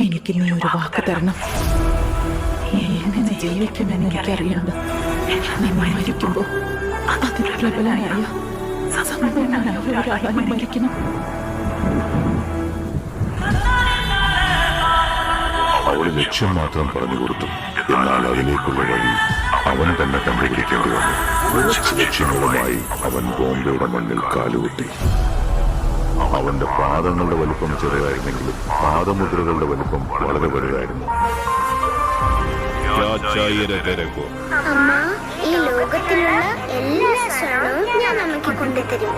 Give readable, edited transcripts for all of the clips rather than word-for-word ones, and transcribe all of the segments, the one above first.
എനിക്ക് നീ ഒരു വാക്ക് തരണം. എങ്ങനെ ജീവിക്കുമെന്ന് എനിക്കറിയാണ്ട്. നീ മരിക്കുമ്പോ അതിൽ പ്രബലനായ സമ്പന്നനായ ഒരാളായി മരിക്കണം. അവള് ലക്ഷ്യം മാത്രം പറഞ്ഞു കൊടുത്തു. എന്നാൽ അതിലേക്കുള്ള വഴി അവൻ തന്നെ കണ്ടുപിടിക്കേണ്ടി വന്നു. കുറച്ച് ലക്ഷ്യങ്ങളുമായി അവൻ ബോംബെയുടെ മണ്ണിൽ കാലുകുത്തി. അവന്റെ പാദങ്ങളുടെ വലുപ്പം ചെറുതായിരുന്നെങ്കിലും പാദമുദ്രകളുടെ വലുപ്പം വളരെ വലുതായിരുന്നു. അമ്മ, ഈ ലോകത്തിലുള്ള എല്ലാ സ്വർണവും ഞാൻ നമുക്ക് കൊണ്ടുതരും.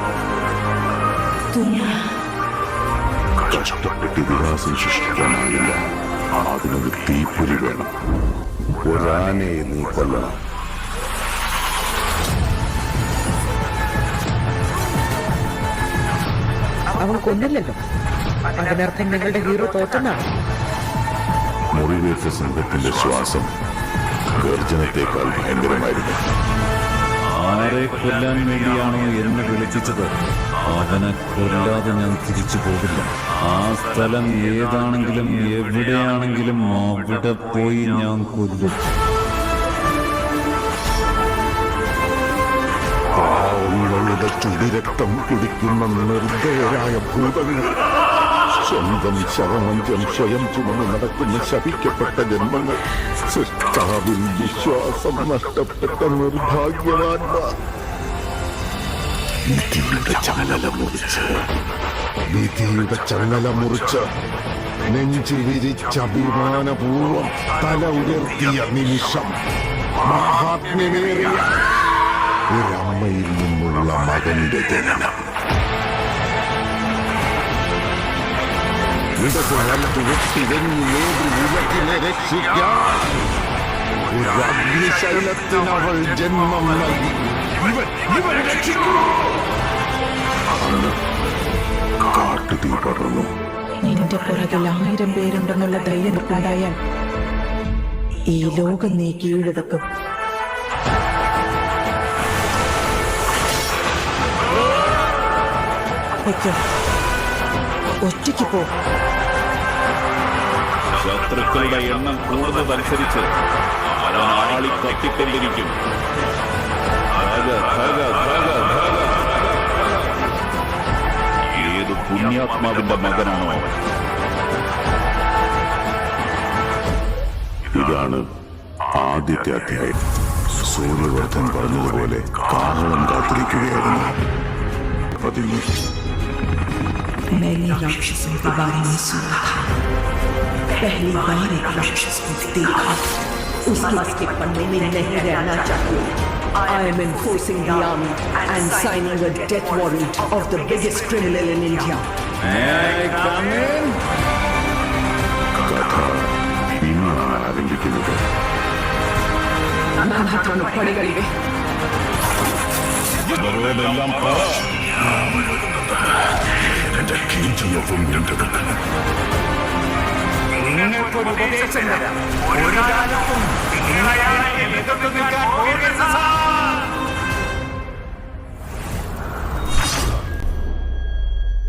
കഷ്ടപ്പെട്ട് ഇതിഹാസം സൃഷ്ടിക്കാനാവില്ല. അതിനൊരു തീപ്പൊരി വേണം. ഒരാനയെ നീ കൊല്ലണം. അവൾ കൊന്നില്ലല്ലോ. അതിനർത്ഥം നിങ്ങളുടെ ഹീറോ തോറ്റെന്നാണ്. മുറിവേറ്റ സിംഹത്തിന്റെ ശ്വാസം ഗർജനത്തെക്കാൾ ഭയങ്കരമായിരുന്നു. ആരെ കൊല്ലാൻ വേണ്ടിയാണോ എന്നെ വിളിപ്പിച്ചത്, അവനെ കൊല്ലാതെ ഞാൻ തിരിച്ചു പോകില്ല. ആ സ്ഥലം ഏതാണെങ്കിലും എവിടെയാണെങ്കിലും അവിടെ പോയി ഞാൻ കൊല്ലും. പാവങ്ങളുടെ ചുടിരക്തം കുടിക്കുന്ന നിർദ്ദയരായ ഭൂതങ്ങൾ, സ്വന്തം ശവമഞ്ചം സ്വയം ചുമന്ന് നടക്കുന്ന ശപിക്കപ്പെട്ട ജന്മങ്ങൾ, സൃഷ്ടാവിൽ വിശ്വാസം നഷ്ടപ്പെട്ട നിർഭാഗ്യവാന്മാർ. വിധിയുടെ ചങ്ങല മുറിച്ച് നെഞ്ചു വിരിച്ച അഭിമാനപൂർവം തല ഉയർത്തിയ നിമിഷം മഹാത്മ്യമേറിയ ഒരമ്മയിൽ നിന്നുള്ള മകന്റെ ജനനം. ഇടതുവലത്ത് വെട്ടിവെഞ്ഞു നേതൃവിലക്കിനെ രക്ഷിക്കാൻ ഒരു അഗ്നിശൈലത്തിനവൾ ജന്മം നൽകി. ഇവൻ രക്ഷിക്കൂ. കാട്ടുതീ പടർന്നു. നിന്റെ പുറകിൽ 1000 പേരുണ്ടെന്നുള്ള ധൈര്യം ഉണ്ടായാൽ ഈ ലോകം നീ കീഴടക്കും. ഒറ്റയ്ക്ക് പോ. ശത്രുക്കളുടെ എണ്ണം കൂടുന്നതനുസരിച്ച് അവൻ ആളി കത്തിക്കൊണ്ടിരിക്കും. ഏത് പുണ്യാത്മാവിന്റെ മകനാണോ? ഇതാണ് ആദ്യത്തെ അധ്യായം. സൂര്യവർദ്ധൻ പറഞ്ഞതുപോലെ കാഹളം കാത്തിരിക്കുകയായിരുന്നു. मैंने राक्षसों के बारे में सुना था. पहली बार एक राक्षस को देखा. उसके पन्ने में नहीं रहना चाहिए. I am enforcing the army and signing a death warrant of the biggest criminal in India. കഥ ഇനിയാണ് ആരംഭിക്കുന്നത്. എന്റെ കീഞ്ചിയവും വീണ്ടെടുക്കണം. നിങ്ങൾക്കൊരു ഉപദേശം തരാം. ഒരു കാലത്തും നിങ്ങളെ എതിർത്ത് നിൽക്കാൻ പോകരുത് സാർ.